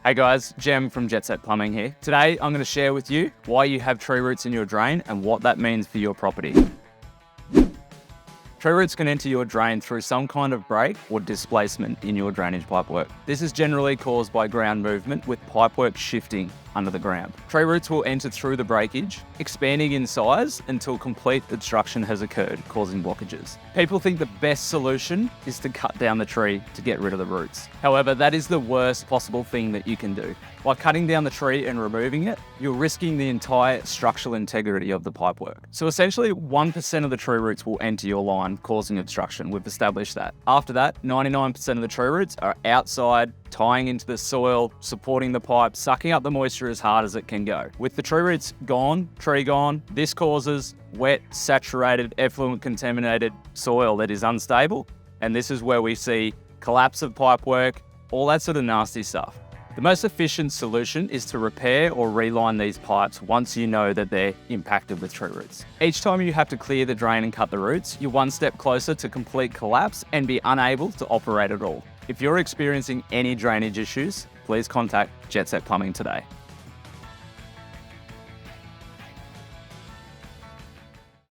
Hey guys, Jem from Jetset Plumbing here. Today I'm going to share with you why you have tree roots in your drain and what that means for your property. Tree roots can enter your drain through some kind of break or displacement in your drainage pipework. This is generally caused by ground movement with pipework shifting under the ground. Tree roots will enter through the breakage, expanding in size until complete obstruction has occurred, causing blockages. People think the best solution is to cut down the tree to get rid of the roots. However, that is the worst possible thing that you can do. By cutting down the tree and removing it, you're risking the entire structural integrity of the pipework. So essentially 1% of the tree roots will enter your line, causing obstruction. We've established that. After that, 99% of the tree roots are outside, tying into the soil, supporting the pipe, sucking up the moisture as hard as it can go. With the tree roots gone, tree gone, this causes wet, saturated, effluent contaminated soil that is unstable. And this is where we see collapse of pipework, all that sort of nasty stuff. The most efficient solution is to repair or reline these pipes once you know that they're impacted with tree roots. Each time you have to clear the drain and cut the roots, you're one step closer to complete collapse and be unable to operate at all. If you're experiencing any drainage issues, please contact Jetset Plumbing today.